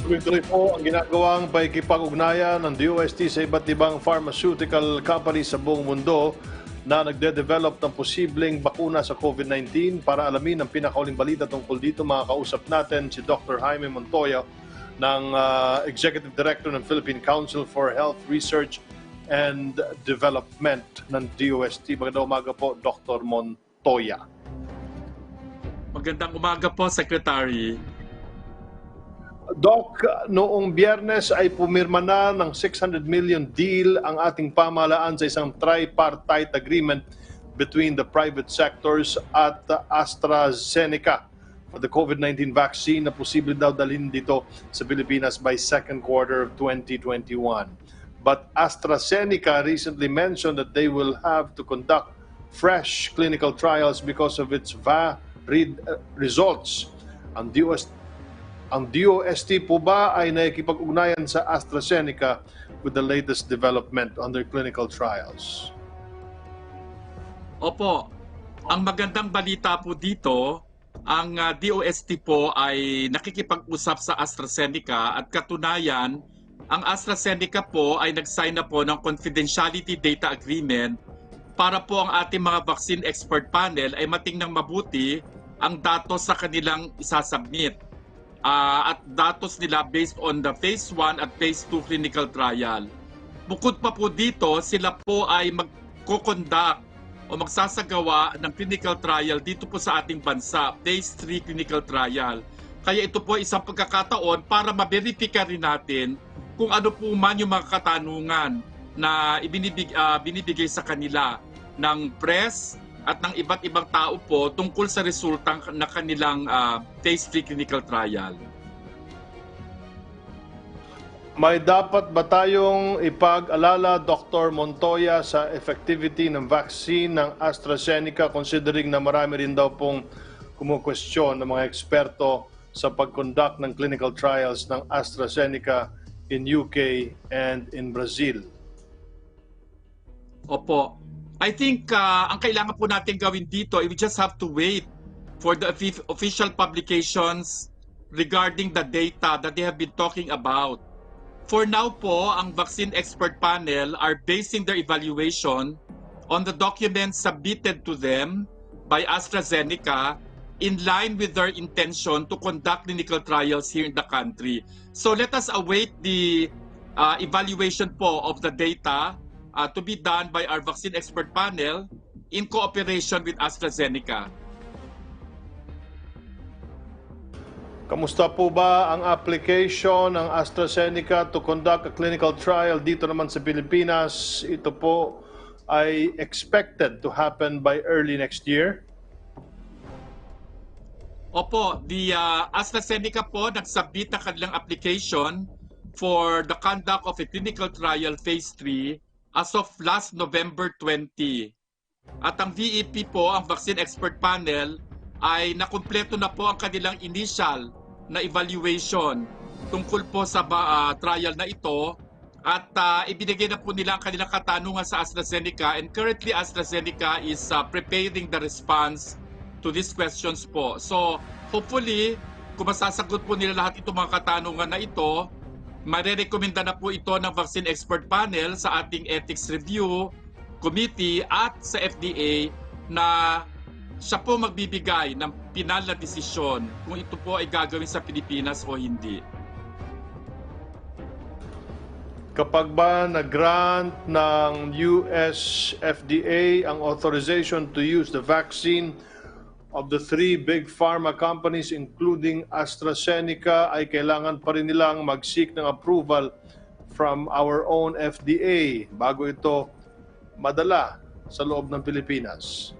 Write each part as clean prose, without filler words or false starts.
Tuloy-tuloy po ang ginagawang pakikipag-ugnayan ng DOST sa iba't ibang pharmaceutical companies sa buong mundo na nagde-develop ng posibleng bakuna sa COVID-19. Para alamin ang pinakauling balita tungkol dito, makakausap natin si Dr. Jaime Montoya ng Executive Director ng Philippine Council for Health Research and Development ng DOST. Magandang umaga po, Dr. Montoya. Magandang umaga po, Secretary. Doc, noong Biyernes ay pumirma na ng 600 million deal ang ating pamahalaan sa isang tripartite agreement between the private sectors at AstraZeneca for the COVID-19 vaccine na posible daw dalhin dito sa Pilipinas by second quarter of 2021. But AstraZeneca recently mentioned that they will have to conduct fresh clinical trials because of its varied results. Ang DOST po ba ay nakikipag-ugnayan sa AstraZeneca with the latest development on their clinical trials? Opo, ang magandang balita po dito, ang DOST po ay nakikipag-usap sa AstraZeneca at katunayan, ang AstraZeneca po ay nag-sign na po ng confidentiality data agreement para po ang ating mga vaccine expert panel ay matingnang mabuti ang datos sa kanilang isasubmit. At datos nila based on the phase 1 at phase 2 clinical trial. Bukod pa po dito, sila po ay magko-conduct o magsasagawa ng clinical trial dito po sa ating bansa, phase 3 clinical trial. Kaya ito po isang pagkakataon para ma-verify rin natin kung ano po man yung mga katanungan na binibigay sa kanila ng press at ng iba't ibang tao po tungkol sa resulta na kanilang phase 3 clinical trial. May dapat ba tayong ipag-alala, Dr. Montoya, sa effectivity ng vaccine ng AstraZeneca considering na marami rin daw pong kumukwestiyon ng mga eksperto sa pag-conduct ng clinical trials ng AstraZeneca in UK and in Brazil? Opo. I think ang kailangan po natin gawin dito, we just have to wait for the official publications regarding the data that they have been talking about. For now po, ang vaccine expert panel are basing their evaluation on the documents submitted to them by AstraZeneca in line with their intention to conduct clinical trials here in the country. So let us await the evaluation po of the data to be done by our vaccine expert panel in cooperation with AstraZeneca. Kamusta po ba ang application ng AstraZeneca to conduct a clinical trial dito naman sa Pilipinas? Ito po ay expected to happen by early next year? Opo, the AstraZeneca po nagsubmit ng kanilang application for the conduct of a clinical trial phase 3 as of last November 20. At ang VEP po, ang Vaccine Expert Panel, ay nakumpleto na po ang kanilang initial na evaluation tungkol po sa trial na ito at ibinigay na po nila ang kanilang katanungan sa AstraZeneca, and currently AstraZeneca is preparing the response to these questions po. So hopefully, kung masasagot po nila lahat itong mga katanungan na ito, marerekomenda na po ito ng Vaccine Expert Panel sa ating Ethics Review Committee at sa FDA na siya po magbibigay ng pinal na desisyon kung ito po ay gagawin sa Pilipinas o hindi. Kapag ba nag-grant ng US FDA ang authorization to use the vaccine of the three big pharma companies including AstraZeneca, ay kailangan pa rin nilang mag-seek ng approval from our own FDA bago ito madala sa loob ng Pilipinas.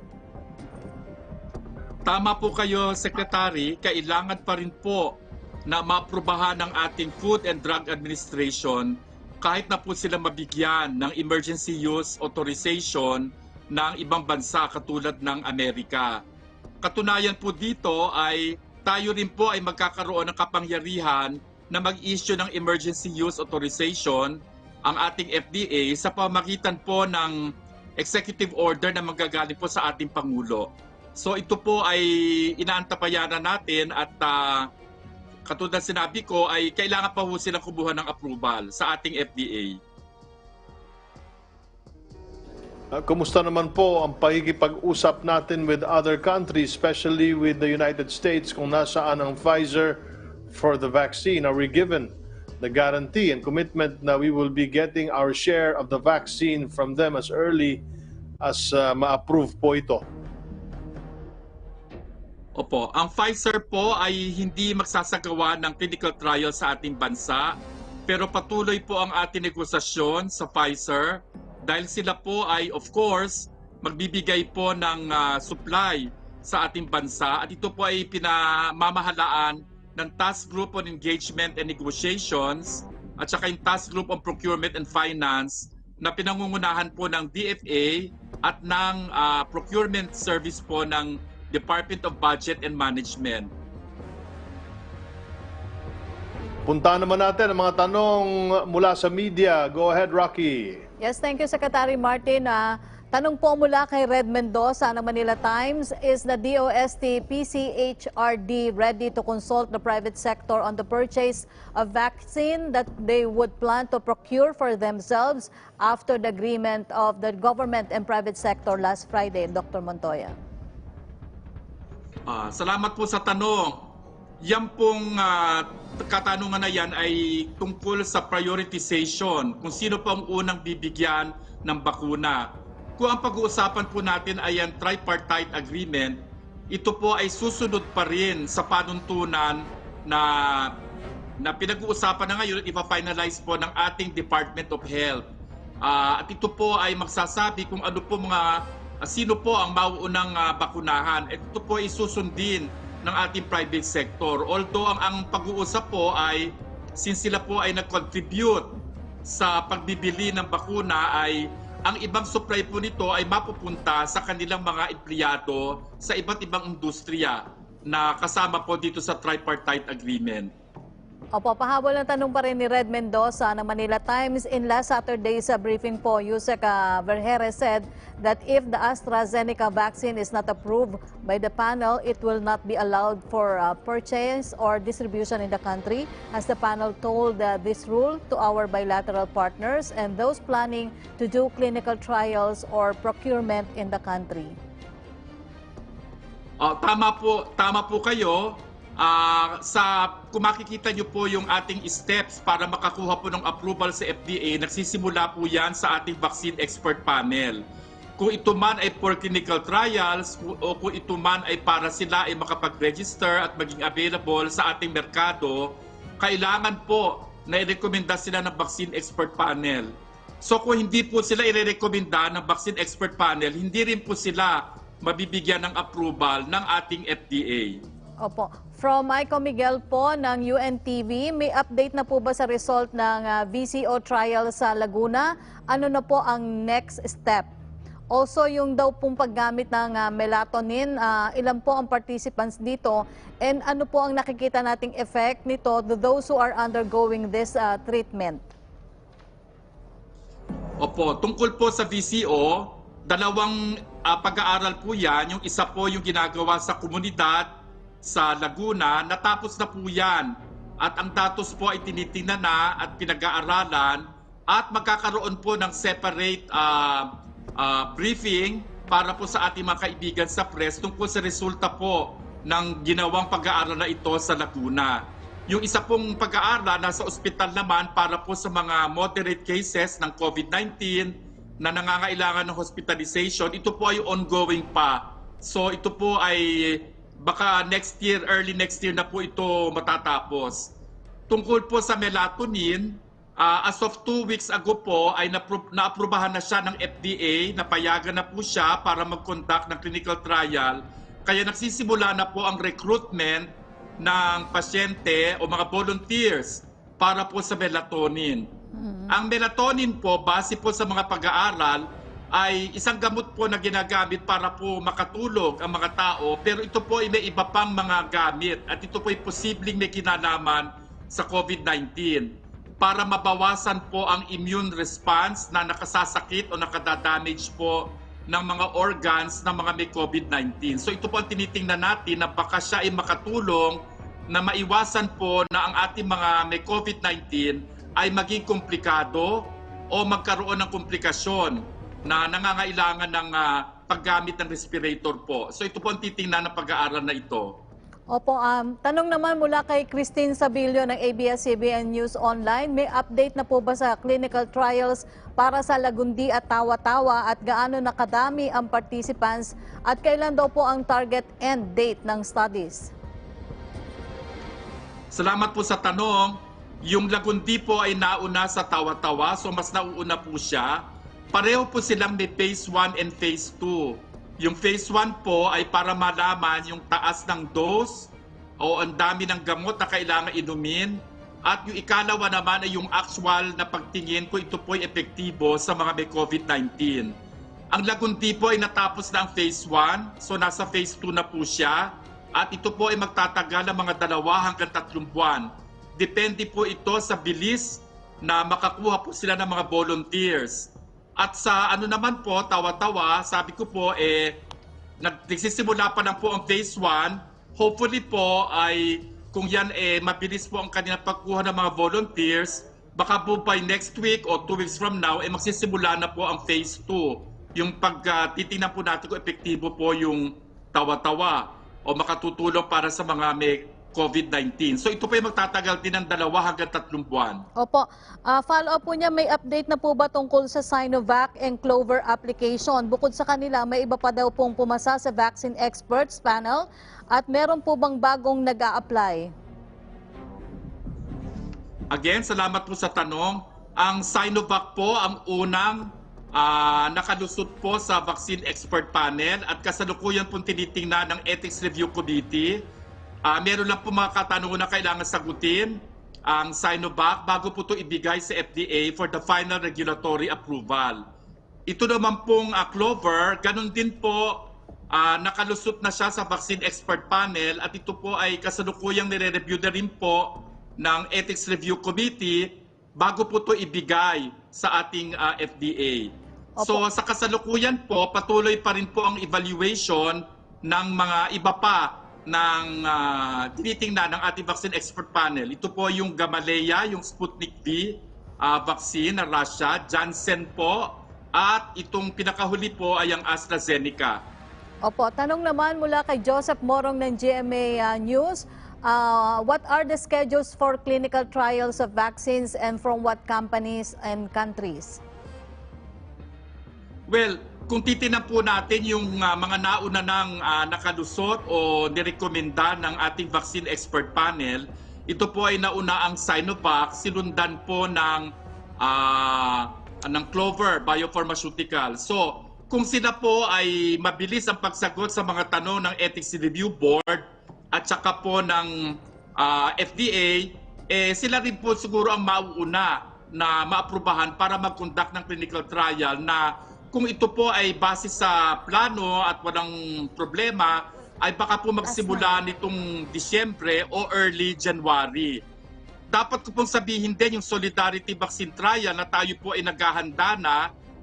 Tama po kayo, Secretary, kailangan pa rin po na maaprubahan ng ating Food and Drug Administration kahit na po sila mabigyan ng emergency use authorization ng ibang bansa katulad ng Amerika. Katunayan po dito ay tayo rin po ay magkakaroon ng kapangyarihan na mag-issue ng emergency use authorization ang ating FDA sa pamamagitan po ng executive order na manggagaling po sa ating Pangulo. So ito po ay inaantabayanan natin at katulad ng sinabi ko, ay kailangan pa ho silang kumuha ng approval sa ating FDA. Kumusta naman po ang pakikipag-usap natin with other countries, especially with the United States, kung nasaan ang Pfizer for the vaccine? Are we given the guarantee and commitment na we will be getting our share of the vaccine from them as early as ma-approve po ito? Opo, ang Pfizer po ay hindi magsasagawa ng clinical trial sa ating bansa, pero patuloy po ang ating negosasyon sa Pfizer dahil sila po ay of course magbibigay po ng supply sa ating bansa at ito po ay pinamamahalaan ng Task Group on Engagement and Negotiations at saka yung Task Group on Procurement and Finance na pinangungunahan po ng DFA at ng Procurement Service po ng Department of Budget and Management. Punta naman natin ang mga tanong mula sa media. Go ahead, Rocky. Yes, thank you, Secretary Martin. Tanong po mula kay Red Mendoza ng Manila Times, is the DOST PCHRD ready to consult the private sector on the purchase of vaccine that they would plan to procure for themselves after the agreement of the government and private sector last Friday, Dr. Montoya? Salamat po sa tanong. Yan pong katanungan na yan ay tungkol sa prioritization, kung sino po ang unang bibigyan ng bakuna. Kung ang pag-uusapan po natin ay ang tripartite agreement, ito po ay susunod pa rin sa panuntunan na pinag-uusapan na ngayon at ipa-finalize po ng ating Department of Health. At ito po ay magsasabi kung ano po sino po ang mauunang bakunahan. At ito po ay susundin ng ating private sector. Although ang pag-uusap po ay since sila po ay nag-contribute sa pagbibili ng bakuna, ay ang ibang supply po nito ay mapupunta sa kanilang mga empleyado sa iba't ibang industriya na kasama po dito sa tripartite agreement. Opo, pahabol ng tanong pa rin ni Red Mendoza ng Manila Times. In last Saturday's briefing po, Yusek Vergere said that if the AstraZeneca vaccine is not approved by the panel, it will not be allowed for purchase or distribution in the country. Has the panel told this rule to our bilateral partners and those planning to do clinical trials or procurement in the country? Tama po kayo. Kung makikita nyo po yung ating steps para makakuha po ng approval sa FDA, nagsisimula po yan sa ating vaccine expert panel. Kung ito man ay for clinical trials o kung ito man ay para sila ay makapag-register at maging available sa ating merkado, kailangan po na i-rekomenda sila ng vaccine expert panel. So kung hindi po sila i-rekomenda ng vaccine expert panel, hindi rin po sila mabibigyan ng approval ng ating FDA. Opo. From Michael Miguel po ng UNTV, may update na po ba sa result ng VCO trial sa Laguna? Ano na po ang next step? Also, yung daw pong paggamit ng melatonin, ilan po ang participants dito? And ano po ang nakikita nating effect nito to those who are undergoing this treatment? Opo, tungkol po sa VCO, dalawang pag-aaral po yan. Yung isa po yung ginagawa sa komunidad sa Laguna, natapos na po yan. At ang datos po ay tinitingnan na at pinag-aaralan at magkakaroon po ng separate briefing para po sa ating mga kaibigan sa press tungkol sa resulta po ng ginawang pag-aaral na ito sa Laguna. Yung isa pong pag-aaral nasa ospital naman para po sa mga moderate cases ng COVID-19 na nangangailangan ng hospitalization, ito po ay ongoing pa. So ito po ay baka next year, early next year na po ito matatapos. Tungkol po sa melatonin, as of 2 weeks ago po ay naaprubahan na siya ng FDA, napayagan na po siya para mag-conduct ng clinical trial. Kaya nagsisimula na po ang recruitment ng pasyente o mga volunteers para po sa melatonin. Ang melatonin po, base po sa mga pag-aaral, ay isang gamot po na ginagamit para po makatulog ang mga tao, pero ito po ay may iba pang mga gamit at ito po ay posibleng may kinalaman sa COVID-19 para mabawasan po ang immune response na nakasasakit o nakadadamage po ng mga organs ng mga may COVID-19. So ito po ang tinitingnan natin na baka siya ay makatulong na maiwasan po na ang ating mga may COVID-19 ay maging komplikado o magkaroon ng komplikasyon na nangangailangan ng paggamit ng respirator po. So ito po ang titingnan ng pag-aaral na ito. Opo, tanong naman mula kay Christine Sabilio ng ABS-CBN News Online, may update na po ba sa clinical trials para sa Lagundi at Tawa-Tawa at gaano nakadami ang participants at kailan daw po ang target end date ng studies? Salamat po sa tanong. Yung Lagundi po ay nauna sa Tawa-Tawa, so mas nauuna po siya. Pareho po silang may phase 1 and phase 2. Yung phase 1 po ay para malaman yung taas ng dose o ang dami ng gamot na kailangan inumin. At yung ikalawa naman ay yung actual na pagtingin kung ito po ay epektibo sa mga may COVID-19. Ang Lagundi po ay natapos na ang phase 1, so nasa phase 2 na po siya. At ito po ay magtatagal ng mga 2 hanggang 3 buwan. Depende po ito sa bilis na makakuha po sila ng mga volunteers. At sa ano naman po, Tawa-Tawa, sabi ko po, nagsisimula pa lang po ang phase 1. Hopefully po ay kung yan mabilis po ang kanilang pagkuha ng mga volunteers, baka po by next week o 2 weeks from now, magsisimula na po ang phase 2. Yung titingnan po natin kung epektibo po yung Tawa-Tawa o makatutulong para sa mga may COVID-19. So ito po ay magtatagal din ng 2 hanggang 3 buwan. Opo, follow-up po niya, may update na po ba tungkol sa Sinovac and Clover application? Bukod sa kanila, may iba pa daw pong pumasa sa Vaccine Experts Panel at meron po bang bagong nag-a-apply? Again, salamat po sa tanong. Ang Sinovac po ang unang nakalusot po sa Vaccine Expert Panel at kasalukuyan po tinitingnan ng Ethics Review Committee. Meron lang po mga katanungan na kailangan sagutin ang Sinovac bago po ito ibigay sa FDA for the final regulatory approval. Ito naman pong Clover, ganun din po nakalusot na siya sa Vaccine Expert Panel at ito po ay kasalukuyang nire-review na rin po ng Ethics Review Committee bago po ito ibigay sa ating FDA. So sa kasalukuyan po, patuloy pa rin po ang evaluation ng mga iba pa ng tinitingnan ng ating Vaccine Expert Panel. Ito po yung Gamaleya, yung Sputnik V vaccine na Russia, Janssen po, at itong pinakahuli po ay ang AstraZeneca. Opo, tanong naman mula kay Joseph Morong ng GMA News. What are the schedules for clinical trials of vaccines and from what companies and countries? Well, kung titingnan po natin yung mga nauna ng nakalusot o nirekomenda ng ating Vaccine Expert Panel, ito po ay nauna ang Sinovac, sinundan po ng Clover Biopharmaceutical. So, kung sila po ay mabilis ang pagsagot sa mga tanong ng Ethics Review Board at saka po ng FDA, sila rin po siguro ang mauuna na maaprubahan para mag-conduct ng clinical trial na kung ito po ay base sa plano at walang problema, ay baka po magsimula nitong Disyembre o early January. Dapat ko pong sabihin din yung Solidarity Vaccine Trial na tayo po ay naghahanda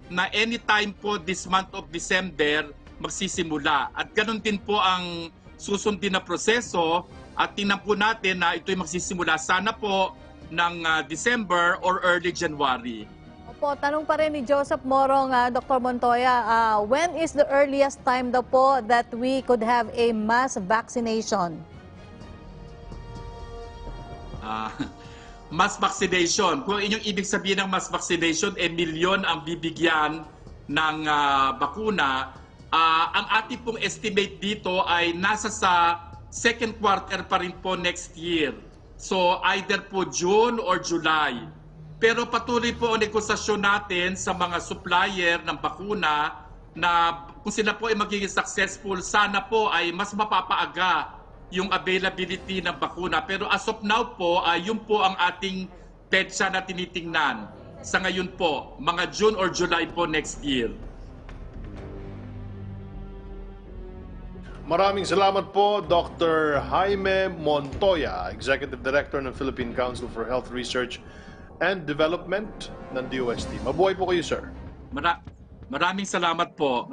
na anytime po this month of December magsisimula. At ganun din po ang susundin na proseso at tingnan po natin na ito ay magsisimula sana po ng December or early January. Opo, tanong pa rin ni Joseph Morong, Dr. Montoya, when is the earliest time daw po that we could have a mass vaccination? Mass vaccination. Kung inyong ibig sabihin ng mass vaccination, milyon ang bibigyan ng bakuna. Ang ating pong estimate dito ay nasa sa second quarter pa rin po next year. So either po June or July. Pero patuloy po ang negosasyon natin sa mga supplier ng bakuna na kung sila po ay magiging successful, sana po ay mas mapapaaga yung availability ng bakuna. Pero as of now po, yun po ang ating petsa na tinitingnan. Sa ngayon po, mga June or July po next year. Maraming salamat po, Dr. Jaime Montoya, Executive Director ng Philippine Council for Health Research and Development ng DOST. Mabuhay po kayo, sir. Maraming salamat po.